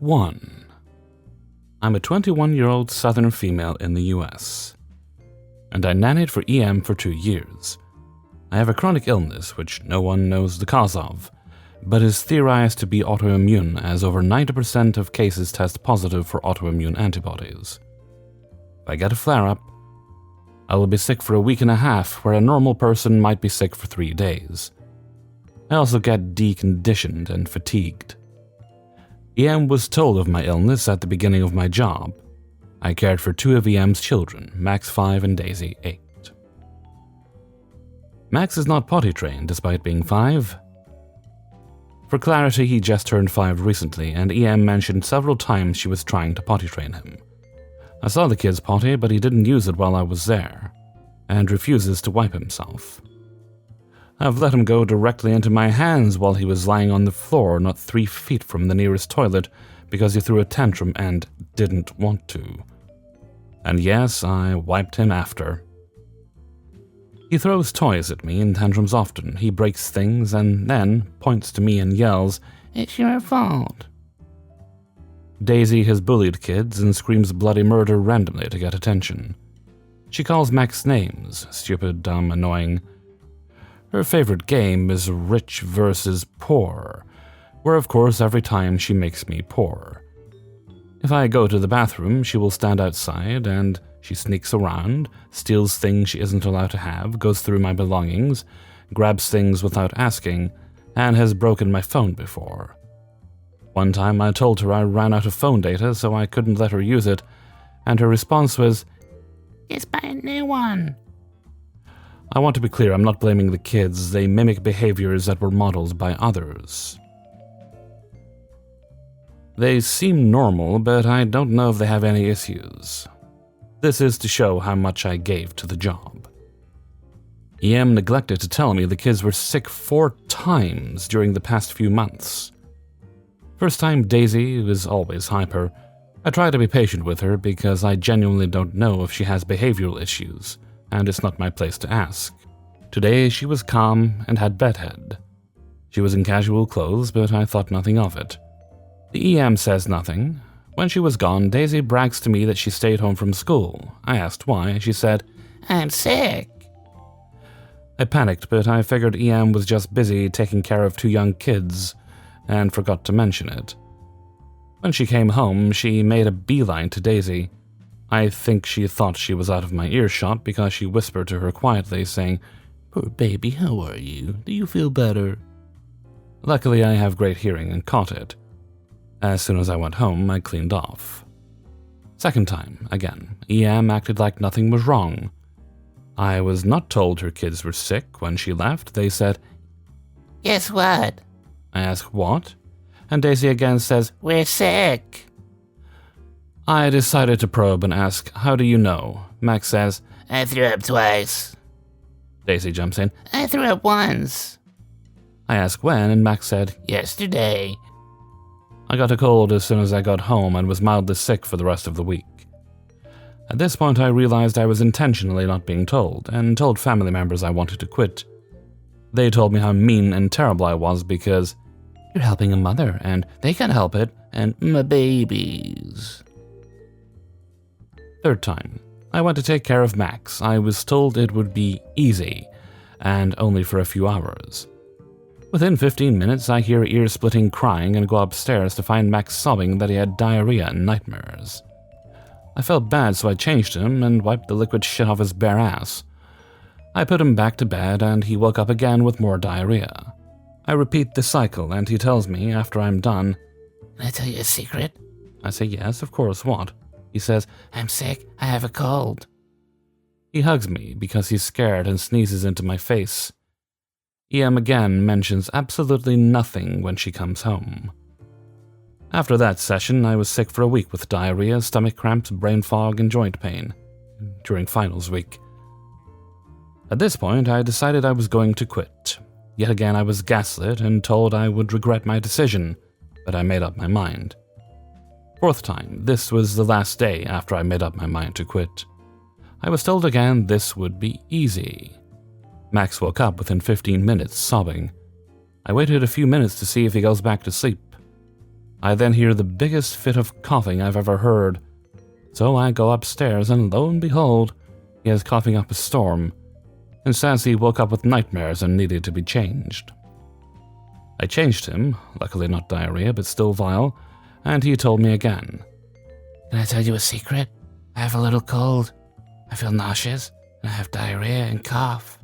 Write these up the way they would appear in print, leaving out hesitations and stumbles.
1. I'm a 21-year-old Southern female in the US, and I nannied for EM for 2 years. I have a chronic illness which no one knows the cause of, but is theorized to be autoimmune, as over 90% of cases test positive for autoimmune antibodies. If I get a flare-up, I will be sick for a week and a half, where a normal person might be sick for 3 days. I also get deconditioned and fatigued. EM was told of my illness at the beginning of my job. I cared for 2 of EM's children, Max 5 and Daisy 8. Max is not potty trained despite being 5. For clarity, he just turned 5 recently, and EM mentioned several times she was trying to potty train him. I saw the kid's potty, but he didn't use it while I was there, and refuses to wipe himself. I've let him go directly into my hands while he was lying on the floor not 3 feet from the nearest toilet because he threw a tantrum and didn't want to. And yes, I wiped him after. He throws toys at me in tantrums often. He breaks things and then points to me and yells, "It's your fault." Daisy has bullied kids and screams bloody murder randomly to get attention. She calls Max names, stupid, dumb, annoying. Her favorite game is rich versus poor, where of course every time she makes me poor. If I go to the bathroom, she will stand outside and she sneaks around, steals things she isn't allowed to have, goes through my belongings, grabs things without asking, and has broken my phone before. One time I told her I ran out of phone data, so I couldn't let her use it, and her response was, "Just buy a new one." I want to be clear, I'm not blaming the kids. They mimic behaviors that were modeled by others. They seem normal, but I don't know if they have any issues. This is to show how much I gave to the job. EM neglected to tell me the kids were sick 4 times during the past few months. First time, Daisy was always hyper. I try to be patient with her because I genuinely don't know if she has behavioral issues, and it's not my place to ask. Today she was calm and had bedhead. She was in casual clothes, but I thought nothing of it. The EM says nothing. When she was gone, Daisy brags to me that she stayed home from school. I asked why. She said, "I'm sick." I panicked, but I figured EM was just busy taking care of 2 young kids and forgot to mention it. When she came home, she made a beeline to Daisy. I think she thought she was out of my earshot because she whispered to her quietly, saying, "Poor baby, how are you? Do you feel better?" Luckily, I have great hearing and caught it. As soon as I went home, I cleaned off. Second time, again, EM acted like nothing was wrong. I was not told her kids were sick when she left. They said, "Guess what?" I ask, "What?" And Daisy again says, "We're sick." I decided to probe and ask, "How do you know?" Max says, "I threw up twice." Daisy jumps in, "I threw up once." I ask when, and Max said, "Yesterday." I got a cold as soon as I got home and was mildly sick for the rest of the week. At this point, I realized I was intentionally not being told, and told family members I wanted to quit. They told me how mean and terrible I was because, "You're helping a mother, and they can't help it, and my babies." Third time, I went to take care of Max. I was told it would be easy, and only for a few hours. Within 15 minutes, I hear ear-splitting crying and go upstairs to find Max sobbing that he had diarrhea and nightmares. I felt bad, so I changed him and wiped the liquid shit off his bare ass. I put him back to bed, and he woke up again with more diarrhea. I repeat the cycle, and he tells me after I'm done, "Can I tell you a secret?" I say, "Yes, of course, what?" He says, "I'm sick, I have a cold." He hugs me because he's scared and sneezes into my face. EM again mentions absolutely nothing when she comes home. After that session, I was sick for a week with diarrhea, stomach cramps, brain fog, and joint pain during finals week. At this point, I decided I was going to quit. Yet again, I was gaslit and told I would regret my decision, but I made up my mind. Fourth time, this was the last day after I made up my mind to quit. I was told again this would be easy. Max woke up within 15 minutes, sobbing. I waited a few minutes to see if he goes back to sleep. I then hear the biggest fit of coughing I've ever heard. So I go upstairs and lo and behold, he is coughing up a storm and says he woke up with nightmares and needed to be changed. I changed him, luckily not diarrhea but still vile, and he told me again. Can I tell you a secret? I have a little cold. I feel nauseous, and I have diarrhea and cough.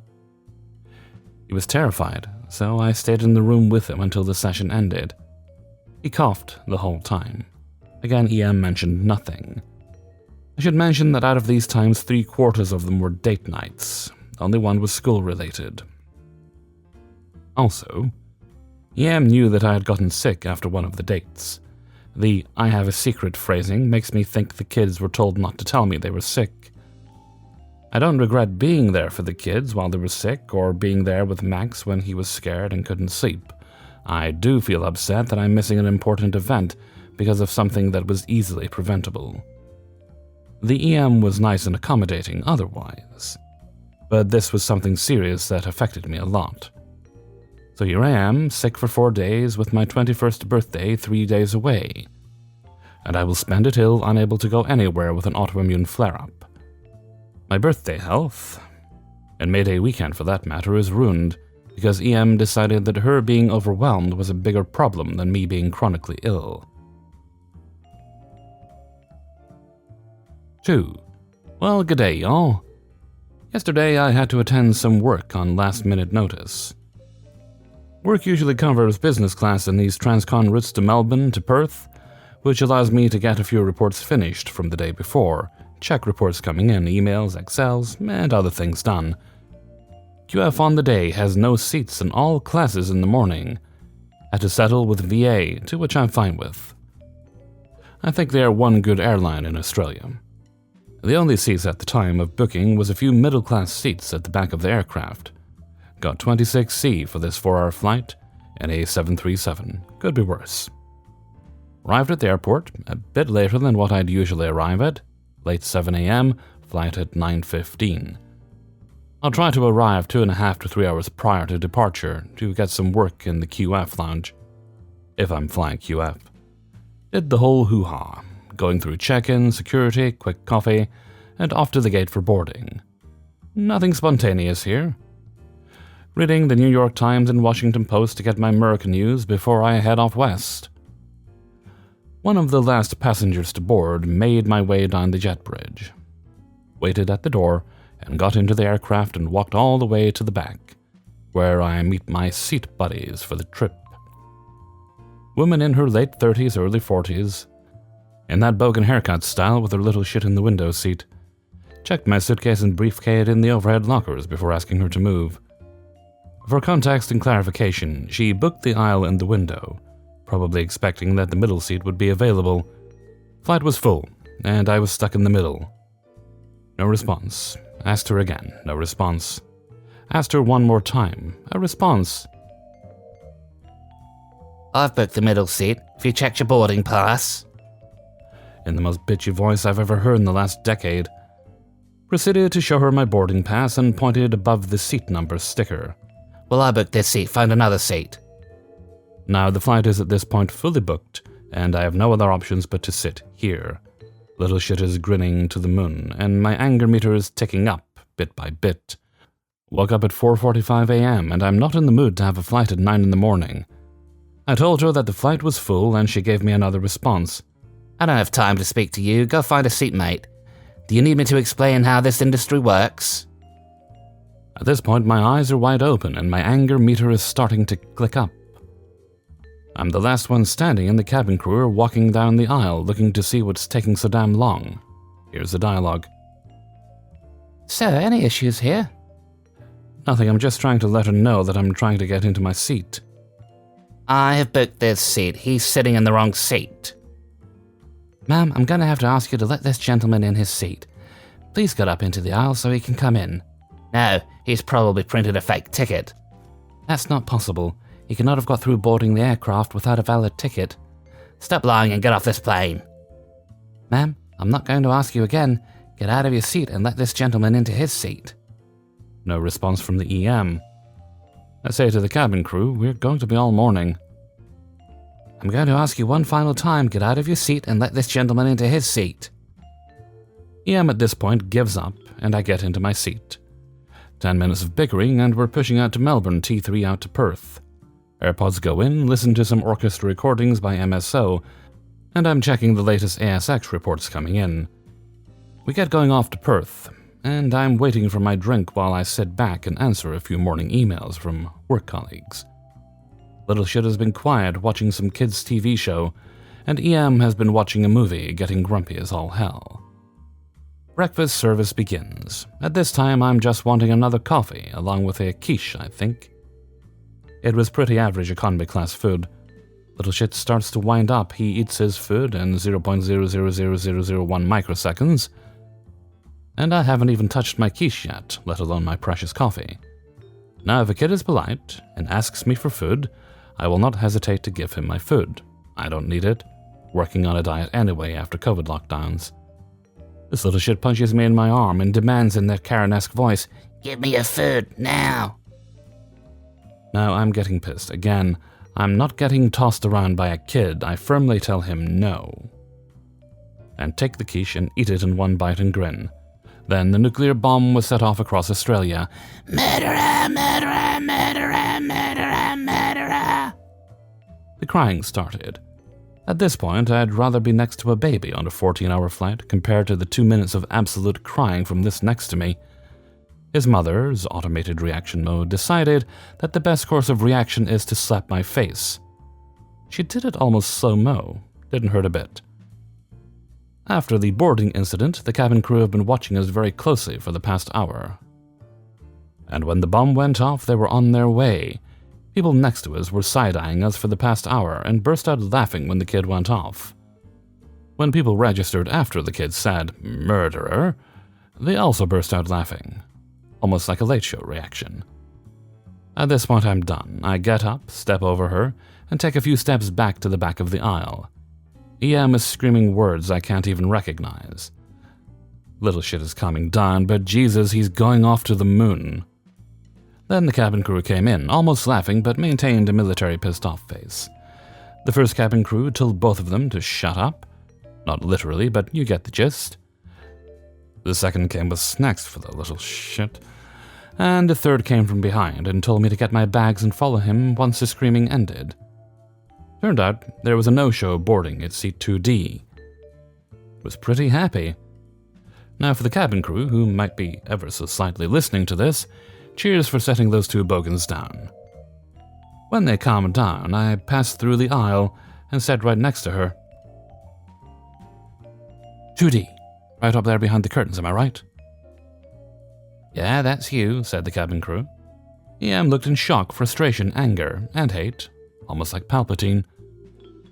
He was terrified, so I stayed in the room with him until the session ended. He coughed the whole time. Again, EM mentioned nothing. I should mention that out of these times, 3/4 of them were date nights. Only one was school-related. Also, EM knew that I had gotten sick after one of the dates. The "I have a secret" phrasing makes me think the kids were told not to tell me they were sick. I don't regret being there for the kids while they were sick or being there with Max when he was scared and couldn't sleep. I do feel upset that I'm missing an important event because of something that was easily preventable. The EM was nice and accommodating otherwise, but this was something serious that affected me a lot. So here I am, sick for 4 days with my 21st birthday 3 days away, and I will spend it ill, unable to go anywhere with an autoimmune flare-up. My birthday health, and May Day weekend for that matter, is ruined because EM decided that her being overwhelmed was a bigger problem than me being chronically ill. 2. Well, g'day, y'all. Yesterday I had to attend some work on last-minute notice. Work usually covers business class in these transcon routes to Melbourne to Perth, which allows me to get a few reports finished from the day before, check reports coming in, emails, Excels, and other things done. QF on the day has no seats in all classes in the morning. Had to settle with VA, to which I'm fine with. I think they are one good airline in Australia. The only seats at the time of booking was a few middle-class seats at the back of the aircraft. Got 26C for this 4-hour flight and a 737. Could be worse. Arrived at the airport a bit later than what I'd usually arrive at. Late 7 a.m., flight at 9:15. I'll try to arrive 2.5 to 3 hours prior to departure to get some work in the QF lounge, if I'm flying QF. Did the whole hoo-ha, going through check-in, security, quick coffee, and off to the gate for boarding. Nothing spontaneous here. Reading the New York Times and Washington Post to get my American news before I head off west. One of the last passengers to board made my way down the jet bridge. Waited at the door and got into the aircraft and walked all the way to the back, where I meet my seat buddies for the trip. Woman in her late 30s, early 40s, in that bogan haircut style with her little shit in the window seat. Checked my suitcase and briefcase in the overhead lockers before asking her to move. For context and clarification, she booked the aisle in the window, probably expecting that the middle seat would be available. Flight was full, and I was stuck in the middle. No response. Asked her again. No response. Asked her one more time. A response. I've booked the middle seat. Have you checked your boarding pass? In the most bitchy voice I've ever heard in the last decade. Proceeded to show her my boarding pass and pointed above the seat number sticker. Well, I booked this seat. Find another seat. Now, the flight is at this point fully booked, and I have no other options but to sit here. Little shit is grinning to the moon, and my anger meter is ticking up, bit by bit. Woke up at 4:45 a.m., and I'm not in the mood to have a flight at 9 in the morning. I told her that the flight was full, and she gave me another response. I don't have time to speak to you. Go find a seat, mate. Do you need me to explain how this industry works? At this point, my eyes are wide open, and my anger meter is starting to click up. I'm the last one standing, and the cabin crew are walking down the aisle, looking to see what's taking so damn long. Here's the dialogue. Sir, any issues here? Nothing, I'm just trying to let her know that I'm trying to get into my seat. I have booked this seat. He's sitting in the wrong seat. Ma'am, I'm going to have to ask you to let this gentleman in his seat. Please get up into the aisle so he can come in. No, he's probably printed a fake ticket. That's not possible. He cannot have got through boarding the aircraft without a valid ticket. Stop lying and get off this plane. Ma'am, I'm not going to ask you again. Get out of your seat and let this gentleman into his seat. No response from the EM. I say to the cabin crew, we're going to be all morning. I'm going to ask you one final time, get out of your seat and let this gentleman into his seat. EM at this point gives up, and I get into my seat. 10 minutes of bickering, and we're pushing out to Melbourne, T3 out to Perth. AirPods go in, listen to some orchestra recordings by MSO, and I'm checking the latest ASX reports coming in. We get going off to Perth, and I'm waiting for my drink while I sit back and answer a few morning emails from work colleagues. Little shit has been quiet watching some kids' TV show, and EM has been watching a movie, getting grumpy as all hell. Breakfast service begins. At this time, I'm just wanting another coffee, along with a quiche, I think. It was pretty average economy class food. Little shit starts to wind up. He eats his food in 0.000001 microseconds, and I haven't even touched my quiche yet, let alone my precious coffee. Now, if a kid is polite and asks me for food, I will not hesitate to give him my food. I don't need it. Working on a diet anyway after COVID lockdowns. This little shit punches me in my arm and demands in that Karen-esque voice, Give me your food, now. Now I'm getting pissed. Again, I'm not getting tossed around by a kid. I firmly tell him no. And take the quiche and eat it in one bite and grin. Then the nuclear bomb was set off across Australia. Murderer, murderer, murderer, murderer, murderer. The crying started. At this point, I'd rather be next to a baby on a 14-hour flight compared to the 2 minutes of absolute crying from this next to me. His mother's automated reaction mode decided that the best course of reaction is to slap my face. She did it almost slow-mo. Didn't hurt a bit. After the boarding incident, the cabin crew have been watching us very closely for the past hour. And when the bomb went off, they were on their way. People next to us were side-eyeing us for the past hour and burst out laughing when the kid went off. When people registered after the kid said, "murderer," they also burst out laughing. Almost like a Late Show reaction. At this point, I'm done. I get up, step over her, and take a few steps back to the back of the aisle. EM is screaming words I can't even recognize. Little shit is calming down, but Jesus, he's going off to the moon. Then the cabin crew came in, almost laughing, but maintained a military pissed-off face. The first cabin crew told both of them to shut up. Not literally, but you get the gist. The second came with snacks for the little shit. And the third came from behind and told me to get my bags and follow him once the screaming ended. Turned out there was a no-show boarding at seat 2D. Was pretty happy. Now for the cabin crew, who might be ever so slightly listening to this, cheers for setting those two bogans down. When they calmed down, I passed through the aisle and sat right next to her. 2D, right up there behind the curtains, am I right? Yeah, that's you, said the cabin crew. EM looked in shock, frustration, anger, and hate, almost like Palpatine.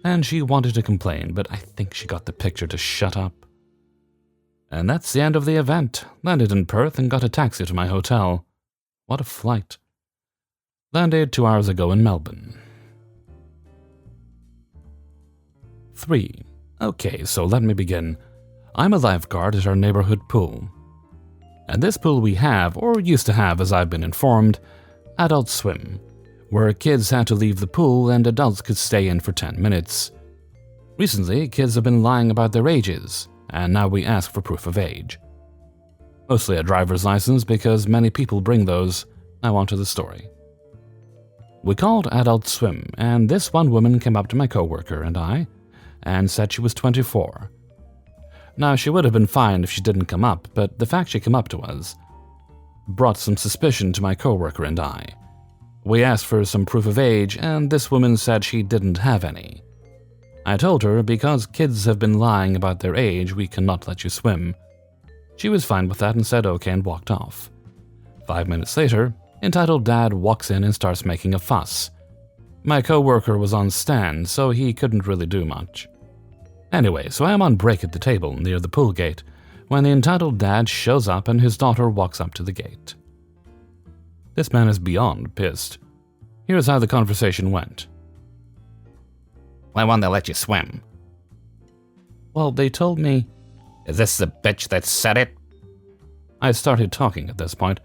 And she wanted to complain, but I think she got the picture to shut up. And that's the end of the event. Landed in Perth and got a taxi to my hotel. What a flight. Landed 2 hours ago in Melbourne. 3. Okay, so let me begin. I'm a lifeguard at our neighborhood pool. At this pool we have, or used to have as I've been informed, Adult Swim, where kids had to leave the pool and adults could stay in for 10 minutes. Recently, kids have been lying about their ages, and now we ask for proof of age. Mostly a driver's license because many people bring those. Now on to the story. We called Adult Swim, and this one woman came up to my coworker and I, and said she was 24. Now, she would have been fine if she didn't come up, but the fact she came up to us brought some suspicion to my coworker and I. We asked for some proof of age, and this woman said she didn't have any. I told her because kids have been lying about their age, we cannot let you swim. She was fine with that and said okay and walked off. 5 minutes later, entitled dad walks in and starts making a fuss. My coworker was on stand, so he couldn't really do much. Anyway, so I am on break at the table near the pool gate when the entitled dad shows up and his daughter walks up to the gate. This man is beyond pissed. Here's how the conversation went. Why won't they let you swim? Well, they told me... Is this the bitch that said it? I started talking at this point,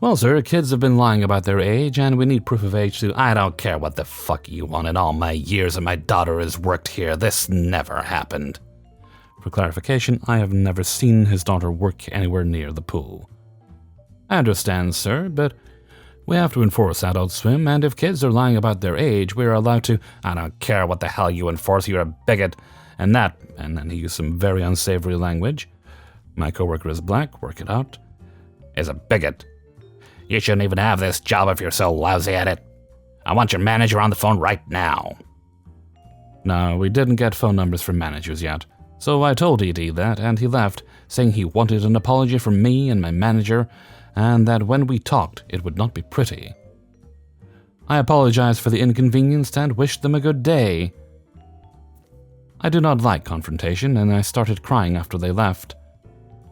Well, sir, kids have been lying about their age, and we need proof of age to— I don't care what the fuck you want. In all my years that my daughter has worked here, this never happened. For clarification, I have never seen his daughter work anywhere near the pool. I understand, sir, but we have to enforce Adult Swim, and if kids are lying about their age, we are allowed to— I don't care what the hell you enforce, you're a bigot. And then he used some very unsavory language. My coworker is black, work it out. Is a bigot. You shouldn't even have this job if you're so lousy at it. I want your manager on the phone right now. No, we didn't get phone numbers from managers yet. So I told ED that, and he left, saying he wanted an apology from me and my manager, and that when we talked, it would not be pretty. I apologized for the inconvenience and wished them a good day. I do not like confrontation, and I started crying after they left.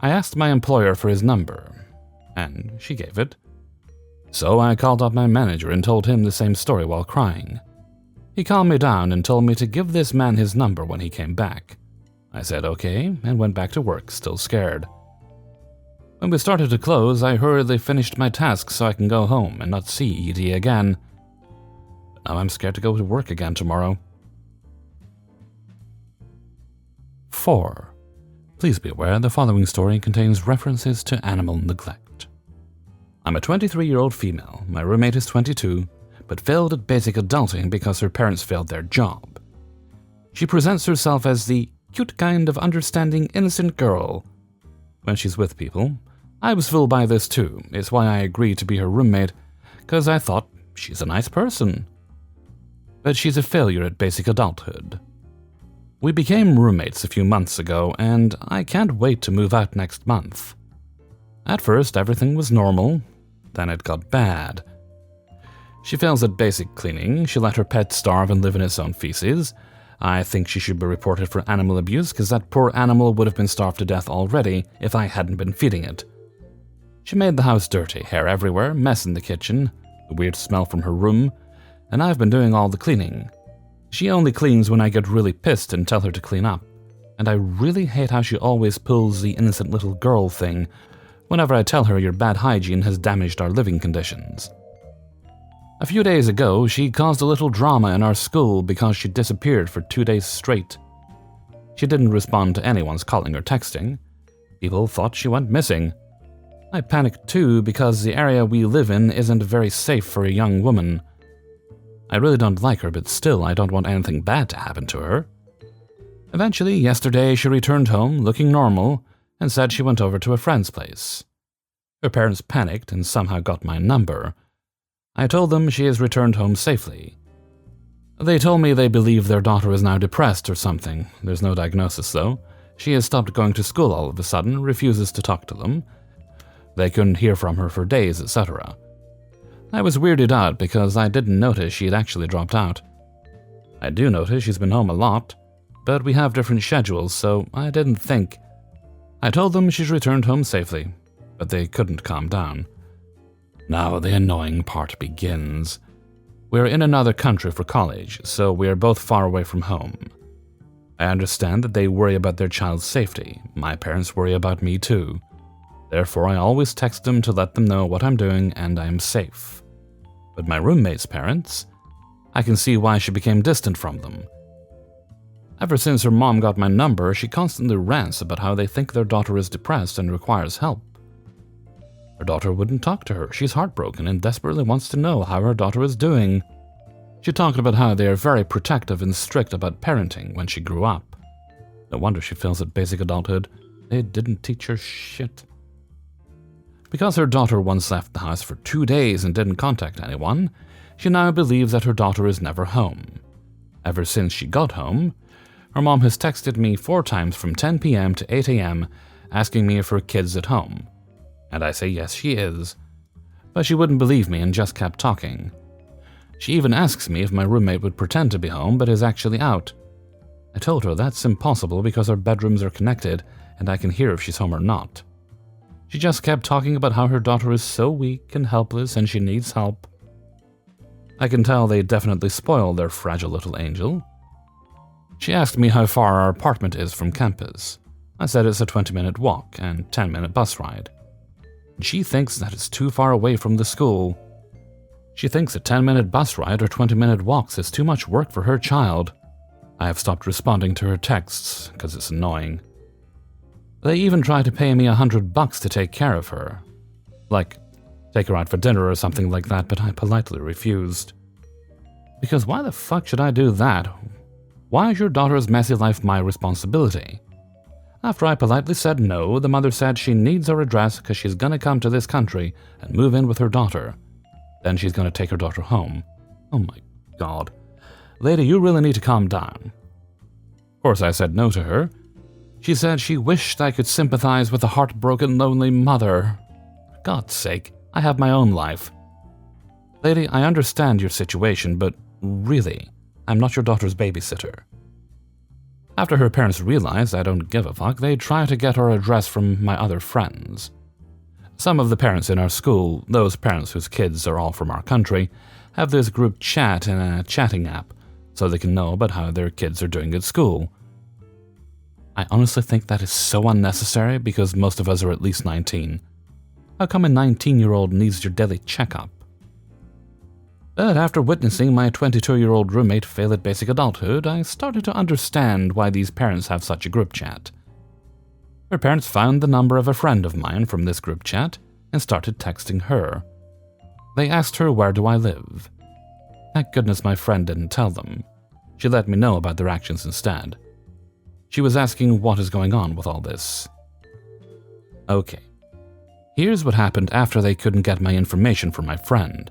I asked my employer for his number, and she gave it. So I called up my manager and told him the same story while crying. He calmed me down and told me to give this man his number when he came back. I said okay, and went back to work, still scared. When we started to close, I hurriedly finished my tasks so I can go home and not see ED again. But now I'm scared to go to work again tomorrow. 4. Please be aware the following story contains references to animal neglect. I'm a 23-year-old female. My roommate is 22, but failed at basic adulting because her parents failed their job. She presents herself as the cute kind of understanding, innocent girl. When she's with people, I was fooled by this too. It's why I agreed to be her roommate, because I thought she's a nice person. But she's a failure at basic adulthood. We became roommates a few months ago, and I can't wait to move out next month. At first, everything was normal. Then it got bad. She fails at basic cleaning. She let her pet starve and live in its own feces. I think she should be reported for animal abuse because that poor animal would have been starved to death already if I hadn't been feeding it. She made the house dirty, hair everywhere, mess in the kitchen, a weird smell from her room, and I've been doing all the cleaning. She only cleans when I get really pissed and tell her to clean up, and I really hate how she always pulls the innocent little girl thing whenever I tell her your bad hygiene has damaged our living conditions. A few days ago, she caused a little drama in our school because she disappeared for 2 days straight. She didn't respond to anyone's calling or texting. People thought she went missing. I panicked too because the area we live in isn't very safe for a young woman. I really don't like her, but still I don't want anything bad to happen to her. Eventually, yesterday, she returned home, looking normal, and said she went over to a friend's place. Her parents panicked and somehow got my number. I told them she has returned home safely. They told me they believe their daughter is now depressed or something. There's no diagnosis, though. She has stopped going to school all of a sudden, refuses to talk to them. They couldn't hear from her for days, etc. I was weirded out because I didn't notice she had actually dropped out. I do notice she's been home a lot, but we have different schedules, so I didn't think. I told them she's returned home safely, but they couldn't calm down. Now the annoying part begins. We're in another country for college, so we are both far away from home. I understand that they worry about their child's safety. My parents worry about me too. Therefore, I always text them to let them know what I'm doing and I am safe. But my roommate's parents, I can see why she became distant from them. Ever since her mom got my number, she constantly rants about how they think their daughter is depressed and requires help. Her daughter wouldn't talk to her. She's heartbroken and desperately wants to know how her daughter is doing. She talked about how they are very protective and strict about parenting when she grew up. No wonder she fails at basic adulthood. They didn't teach her shit. Because her daughter once left the house for 2 days and didn't contact anyone, she now believes that her daughter is never home. Ever since she got home, her mom has texted me 4 times from 10 p.m. to 8 a.m. asking me if her kid's at home. And I say yes, she is. But she wouldn't believe me and just kept talking. She even asks me if my roommate would pretend to be home but is actually out. I told her that's impossible because our bedrooms are connected and I can hear if she's home or not. She just kept talking about how her daughter is so weak and helpless and she needs help. I can tell they definitely spoiled their fragile little angel. She asked me how far our apartment is from campus. I said it's a 20-minute walk and 10-minute bus ride. She thinks that it's too far away from the school. She thinks a 10-minute bus ride or 20-minute walks is too much work for her child. I have stopped responding to her texts because it's annoying. They even try to pay me $100 to take care of her. Like, take her out for dinner or something like that, but I politely refused. Because why the fuck should I do that? Why is your daughter's messy life my responsibility? After I politely said no, the mother said she needs our address because she's gonna come to this country and move in with her daughter. Then she's gonna take her daughter home. Oh my god. Lady, you really need to calm down. Of course, I said no to her. She said she wished I could sympathize with a heartbroken, lonely mother. For God's sake, I have my own life. Lady, I understand your situation, but really, I'm not your daughter's babysitter. After her parents realize I don't give a fuck, they try to get our address from my other friends. Some of the parents in our school, those parents whose kids are all from our country, have this group chat in a chatting app so they can know about how their kids are doing at school. I honestly think that is so unnecessary because most of us are at least 19. How come a 19-year-old needs your daily checkup? But after witnessing my 22-year-old roommate fail at basic adulthood, I started to understand why these parents have such a group chat. Her parents found the number of a friend of mine from this group chat and started texting her. They asked her where do I live. Thank goodness my friend didn't tell them. She let me know about their actions instead. She was asking what is going on with all this. Okay. Here's what happened after they couldn't get my information from my friend.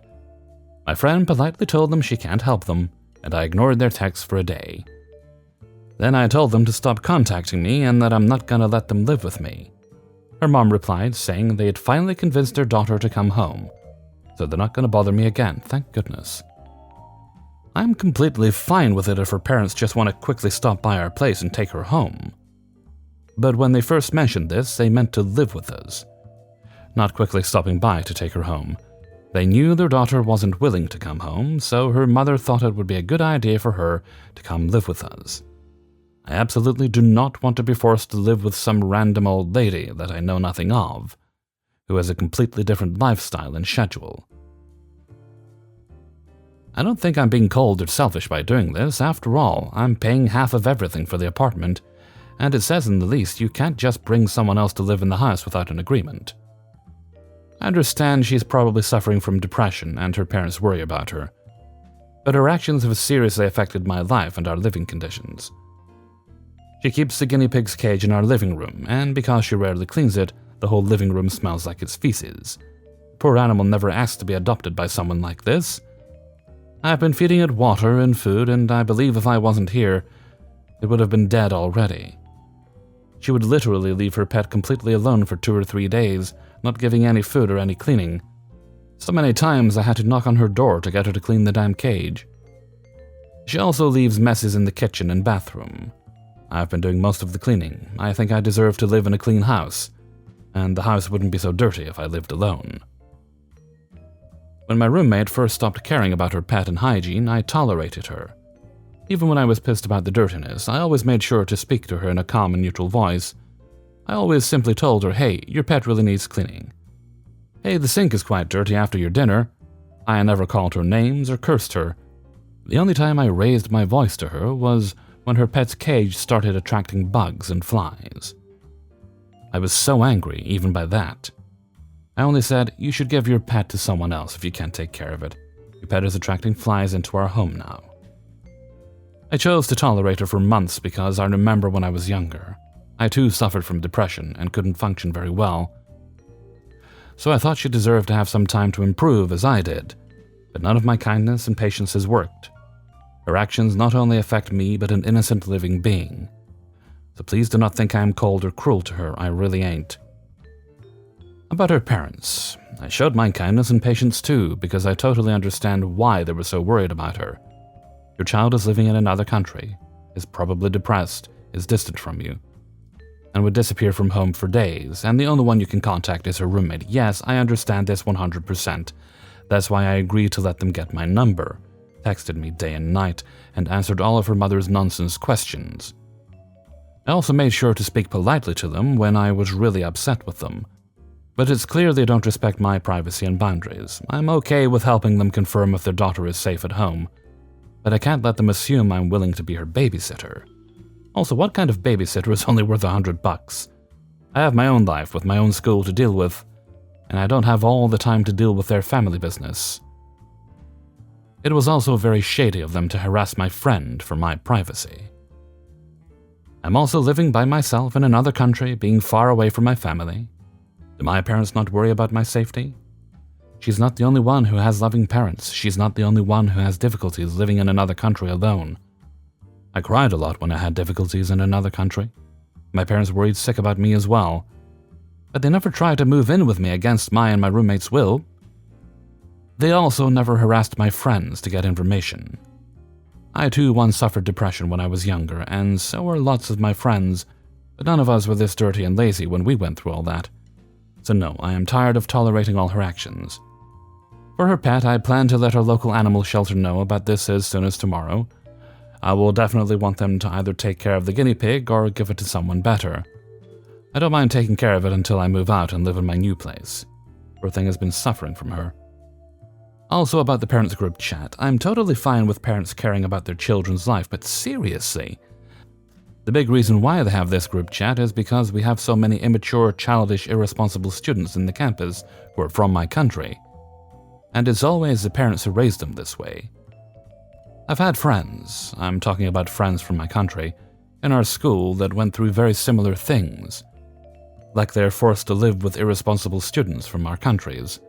My friend politely told them she can't help them, and I ignored their texts for a day. Then I told them to stop contacting me and that I'm not gonna let them live with me. Her mom replied, saying they had finally convinced their daughter to come home, so they're not gonna bother me again, thank goodness. I'm completely fine with it if her parents just want to quickly stop by our place and take her home. But when they first mentioned this, they meant to live with us, not quickly stopping by to take her home. They knew their daughter wasn't willing to come home, so her mother thought it would be a good idea for her to come live with us. I absolutely do not want to be forced to live with some random old lady that I know nothing of, who has a completely different lifestyle and schedule. I don't think I'm being cold or selfish by doing this. After all, I'm paying half of everything for the apartment, and it says in the lease you can't just bring someone else to live in the house without an agreement. I understand she's probably suffering from depression and her parents worry about her, but her actions have seriously affected my life and our living conditions. She keeps the guinea pig's cage in our living room, and because she rarely cleans it, the whole living room smells like its feces. The poor animal never asked to be adopted by someone like this. I've been feeding it water and food, and I believe if I wasn't here, it would have been dead already. She would literally leave her pet completely alone for 2 or 3 days, not giving any food or any cleaning. So many times I had to knock on her door to get her to clean the damn cage. She also leaves messes in the kitchen and bathroom. I've been doing most of the cleaning. I think I deserve to live in a clean house, and the house wouldn't be so dirty if I lived alone. When my roommate first stopped caring about her pet and hygiene, I tolerated her. Even when I was pissed about the dirtiness, I always made sure to speak to her in a calm and neutral voice. I always simply told her, hey, your pet really needs cleaning. Hey, the sink is quite dirty after your dinner. I never called her names or cursed her. The only time I raised my voice to her was when her pet's cage started attracting bugs and flies. I was so angry, even by that. I only said, you should give your pet to someone else if you can't take care of it. Your pet is attracting flies into our home now. I chose to tolerate her for months because I remember when I was younger. I too suffered from depression and couldn't function very well. So I thought she deserved to have some time to improve as I did, but none of my kindness and patience has worked. Her actions not only affect me but an innocent living being. So please do not think I am cold or cruel to her, I really ain't. About her parents, I showed my kindness and patience too because I totally understand why they were so worried about her. Your child is living in another country, is probably depressed, is distant from you, and would disappear from home for days, and the only one you can contact is her roommate. Yes, I understand this 100%. That's why I agreed to let them get my number, texted me day and night, and answered all of her mother's nonsense questions. I also made sure to speak politely to them when I was really upset with them. But it's clear they don't respect my privacy and boundaries. I'm okay with helping them confirm if their daughter is safe at home, but I can't let them assume I'm willing to be her babysitter. Also, what kind of babysitter is only worth $100? I have my own life with my own school to deal with, and I don't have all the time to deal with their family business. It was also very shady of them to harass my friend for my privacy. I'm also living by myself in another country, being far away from my family. Do my parents not worry about my safety? She's not the only one who has loving parents. She's not the only one who has difficulties living in another country alone. I cried a lot when I had difficulties in another country. My parents worried sick about me as well, but they never tried to move in with me against my and my roommate's will. They also never harassed my friends to get information. I too once suffered depression when I was younger, and so were lots of my friends, but none of us were this dirty and lazy when we went through all that. So no, I am tired of tolerating all her actions. For her pet, I plan to let her local animal shelter know about this as soon as tomorrow. I will definitely want them to either take care of the guinea pig or give it to someone better. I don't mind taking care of it until I move out and live in my new place. Poor thing has been suffering from her. Also about the parents group chat, I'm totally fine with parents caring about their children's life, but seriously, the big reason why they have this group chat is because we have so many immature, childish, irresponsible students in the campus who are from my country. And it's always the parents who raised them this way. I've had friends, I'm talking about friends from my country, in our school that went through very similar things. Like they're forced to live with irresponsible students from our countries.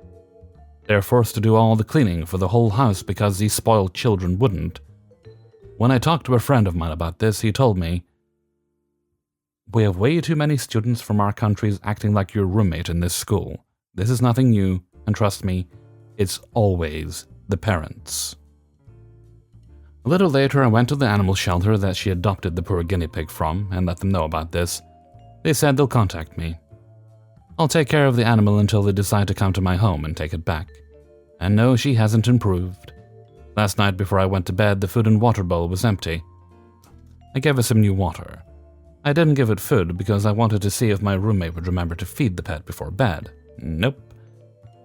They're forced to do all the cleaning for the whole house because these spoiled children wouldn't. When I talked to a friend of mine about this, he told me, "We have way too many students from our countries acting like your roommate in this school. This is nothing new, and trust me, it's always the parents." A little later, I went to the animal shelter that she adopted the poor guinea pig from and let them know about this. They said they'll contact me. I'll take care of the animal until they decide to come to my home and take it back. And no, she hasn't improved. Last night before I went to bed, the food and water bowl was empty. I gave her some new water. I didn't give it food because I wanted to see if my roommate would remember to feed the pet before bed. Nope.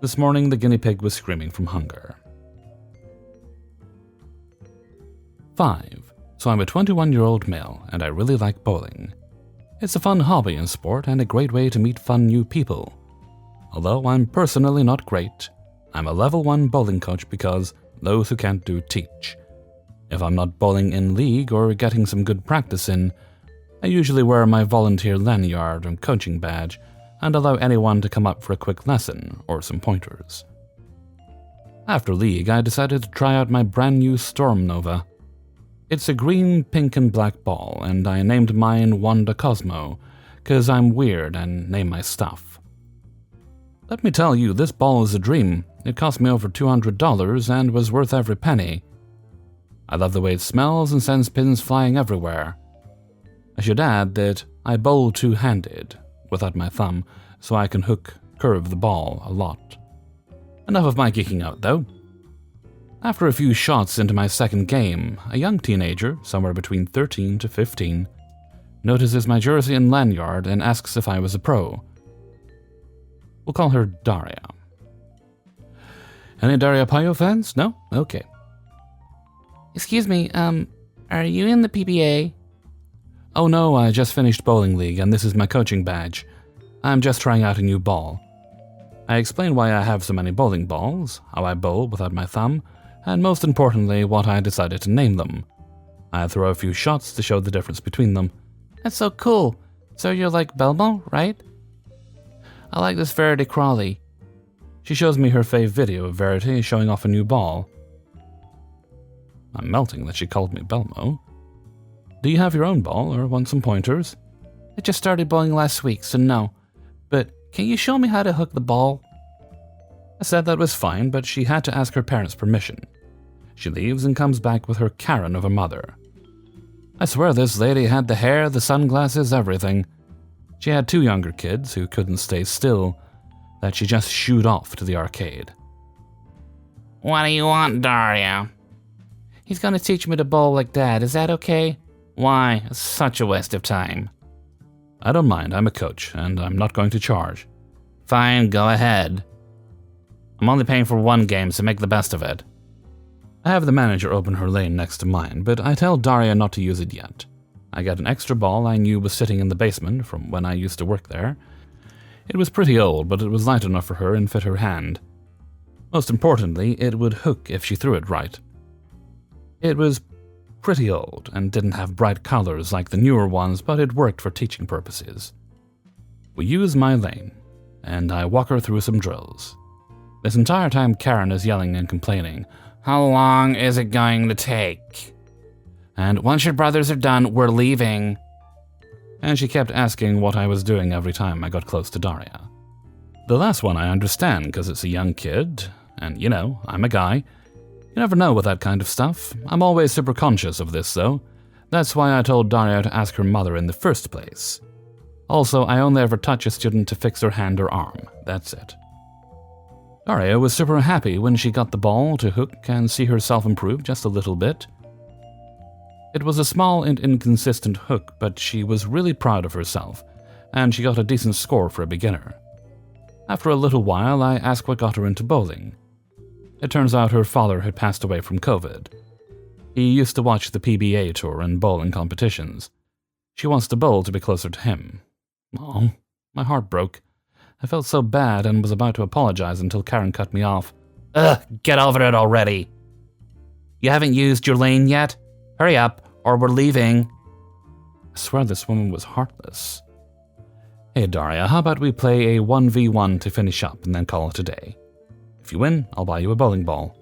This morning, the guinea pig was screaming from hunger. 5. So I'm a 21-year-old male, and I really like bowling. It's a fun hobby and sport, and a great way to meet fun new people. Although I'm personally not great, I'm a level 1 bowling coach because those who can't do teach. If I'm not bowling in league or getting some good practice in, I usually wear my volunteer lanyard and coaching badge and allow anyone to come up for a quick lesson or some pointers. After league, I decided to try out my brand new Storm Nova. It's a green, pink, and black ball, and I named mine Wanda Cosmo, 'cause I'm weird and name my stuff. Let me tell you, this ball is a dream. It cost me over $200 and was worth every penny. I love the way it smells and sends pins flying everywhere. I should add that I bowl two-handed, without my thumb, so I can curve the ball a lot. Enough of my geeking out, though. After a few shots into my second game, a young teenager, somewhere between 13 to 15, notices my jersey and lanyard and asks if I was a pro. We'll call her Daria. Any Daria Payo fans? No? Okay. Excuse me, are you in the PBA? Oh no, I just finished bowling league and this is my coaching badge. I'm just trying out a new ball. I explain why I have so many bowling balls, how I bowl without my thumb, and most importantly, what I decided to name them. I throw a few shots to show the difference between them. That's so cool. So you're like Belmo, right? I like this Verity Crawley. She shows me her fave video of Verity showing off a new ball. I'm melting that she called me Belmo. Do you have your own ball or want some pointers? I just started bowling last week, so no. But can you show me how to hook the ball? I said that was fine, but she had to ask her parents' permission. She leaves and comes back with her Karen of a mother. I swear this lady had the hair, the sunglasses, everything. She had 2 younger kids who couldn't stay still, that she just shooed off to the arcade. What do you want, Daria? He's gonna teach me to bowl like Dad, is that okay? Why? It's such a waste of time. I don't mind, I'm a coach, and I'm not going to charge. Fine, go ahead. I'm only paying for one game, so make the best of it. I have the manager open her lane next to mine, but I tell Daria not to use it yet. I got an extra ball I knew was sitting in the basement from when I used to work there. It was pretty old, but it was light enough for her and fit her hand. Most importantly, it would hook if she threw it right. It was pretty old and didn't have bright colors like the newer ones, but it worked for teaching purposes. We use my lane, and I walk her through some drills. This entire time Karen is yelling and complaining, "How long is it going to take?" And "Once your brothers are done, we're leaving." And she kept asking what I was doing every time I got close to Daria. The last one I understand because it's a young kid, and you know, I'm a guy. You never know with that kind of stuff. I'm always super conscious of this though. That's why I told Daria to ask her mother in the first place. Also, I only ever touch a student to fix their hand or arm. That's it. Daria was super happy when she got the ball to hook and see herself improve just a little bit. It was a small and inconsistent hook, but she was really proud of herself, and she got a decent score for a beginner. After a little while, I asked what got her into bowling. It turns out her father had passed away from COVID. He used to watch the PBA tour and bowling competitions. She wants to bowl to be closer to him. Oh, my heart broke. I felt so bad and was about to apologize until Karen cut me off. Ugh, get over it already. You haven't used your lane yet? Hurry up, or we're leaving. I swear this woman was heartless. Hey Daria, how about we play a 1v1 to finish up and then call it a day? If you win, I'll buy you a bowling ball.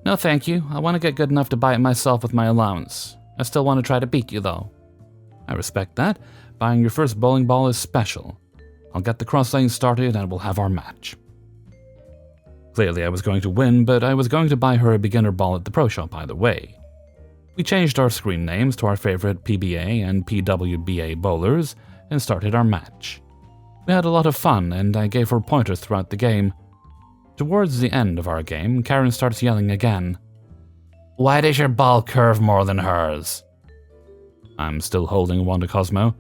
No thank you, I want to get good enough to buy it myself with my allowance. I still want to try to beat you though. I respect that. Buying your first bowling ball is special. I'll get the cross lane started and we'll have our match. Clearly I was going to win, but I was going to buy her a beginner ball at the pro shop either way. We changed our screen names to our favorite PBA and PWBA bowlers and started our match. We had a lot of fun and I gave her pointers throughout the game. Towards the end of our game, Karen starts yelling again. Why does your ball curve more than hers? I'm still holding one to Cosmo.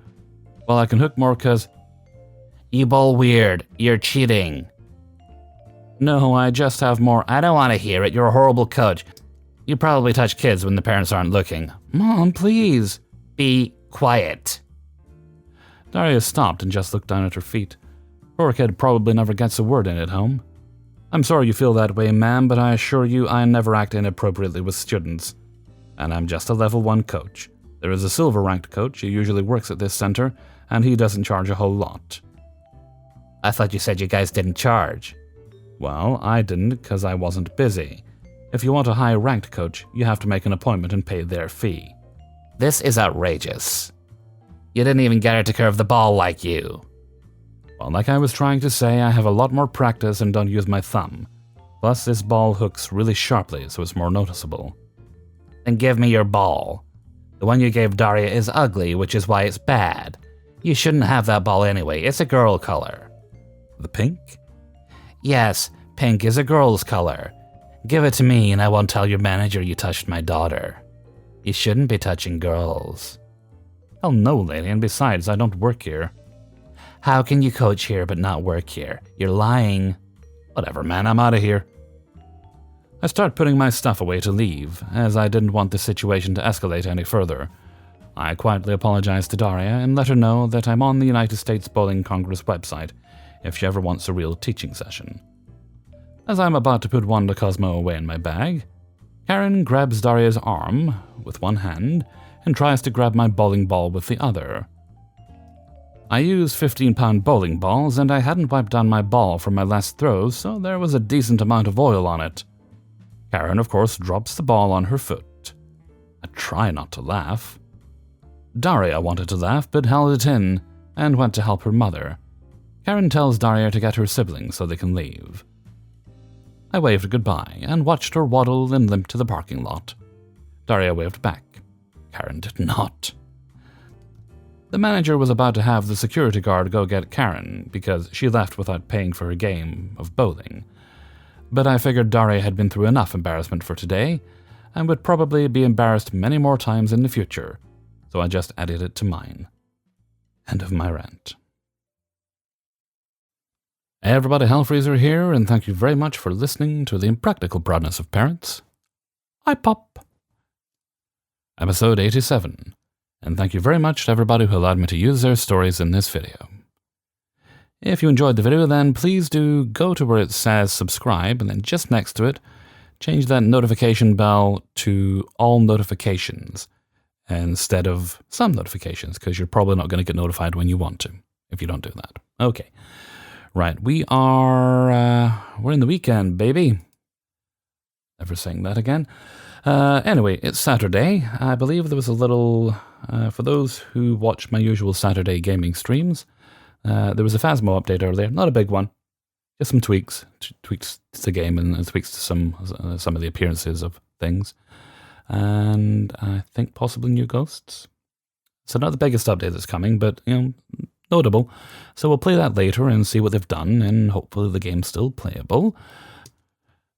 Well, I can hook more cause... You bowl weird. You're cheating. No, I just have more... I don't want to hear it. You're a horrible coach. You probably touch kids when the parents aren't looking. Mom, please. Be quiet. Daria stopped and just looked down at her feet. Poor kid probably never gets a word in at home. I'm sorry you feel that way, ma'am, but I assure you I never act inappropriately with students. And I'm just a level 1 coach. There is a silver-ranked coach who usually works at this center, and he doesn't charge a whole lot. I thought you said you guys didn't charge. Well, I didn't because I wasn't busy. If you want a high-ranked coach, you have to make an appointment and pay their fee. This is outrageous. You didn't even get her to curve the ball like you. Well, like I was trying to say, I have a lot more practice and don't use my thumb. Plus, this ball hooks really sharply, so it's more noticeable. Then give me your ball. The one you gave Daria is ugly, which is why it's bad. You shouldn't have that ball anyway, it's a girl color. The pink? Yes, pink is a girl's color. Give it to me and I won't tell your manager you touched my daughter. You shouldn't be touching girls. Oh no, lady, and besides, I don't work here. How can you coach here but not work here? You're lying. Whatever, man, I'm out of here. I start putting my stuff away to leave, as I didn't want the situation to escalate any further. I quietly apologize to Daria and let her know that I'm on the United States Bowling Congress website if she ever wants a real teaching session. As I'm about to put Wanda Cosmo away in my bag, Karen grabs Daria's arm with one hand and tries to grab my bowling ball with the other. I use 15-pound bowling balls and I hadn't wiped down my ball from my last throw, so there was a decent amount of oil on it. Karen, of course, drops the ball on her foot. I try not to laugh. Daria wanted to laugh but held it in and went to help her mother. Karen tells Daria to get her siblings so they can leave. I waved goodbye and watched her waddle and limp to the parking lot. Daria waved back. Karen did not. The manager was about to have the security guard go get Karen because she left without paying for her game of bowling. But I figured Daria had been through enough embarrassment for today and would probably be embarrassed many more times in the future, so I just added it to mine. End of my rant. Hey everybody, Hellfreezer here, and thank you very much for listening to The Impractical Proudness of Parents. Ipop. Episode 87, and thank you very much to everybody who allowed me to use their stories in this video. If you enjoyed the video, then please do go to where it says subscribe, and then just next to it, change that notification bell to all notifications instead of some notifications, because you're probably not going to get notified when you want to, if you don't do that. Okay. Right, we're in the weekend, baby. Never saying that again. Anyway, it's Saturday. I believe there was a little, for those who watch my usual Saturday gaming streams, there was a Phasmo update earlier. Not a big one. Just some tweaks to the game and tweaks to some of the appearances of things. And I think possibly new ghosts. So not the biggest update that's coming, but, notable. So we'll play that later and see what they've done, and hopefully the game's still playable.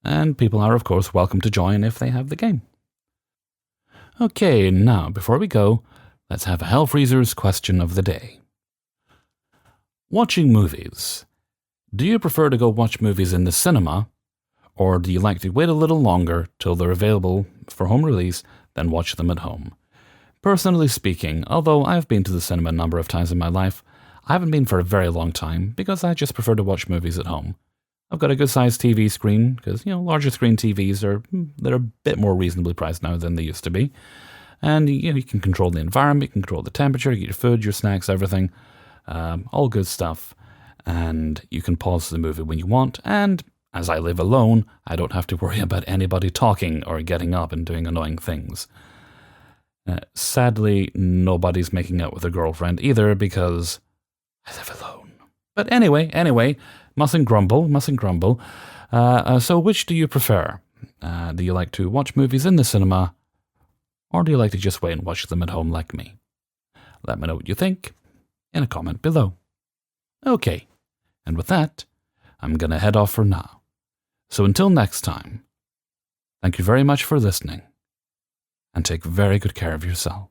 And people are, of course, welcome to join if they have the game. Okay, now, before we go, let's have a Hellfreezer's question of the day. Watching movies. Do you prefer to go watch movies in the cinema, or do you like to wait a little longer till they're available for home release, then watch them at home? Personally speaking, although I've been to the cinema a number of times in my life, I haven't been for a very long time because I just prefer to watch movies at home. I've got a good-sized TV screen because, larger screen TVs they're a bit more reasonably priced now than they used to be. And, you can control the environment, you can control the temperature, you get your food, your snacks, everything. All good stuff. And you can pause the movie when you want. And as I live alone, I don't have to worry about anybody talking or getting up and doing annoying things. Sadly, nobody's making out with their girlfriend either because I live alone. But anyway, mustn't grumble. So which do you prefer? Do you like to watch movies in the cinema, or do you like to just wait and watch them at home like me? Let me know what you think in a comment below. Okay, and with that, I'm going to head off for now. So until next time, thank you very much for listening, and take very good care of yourself.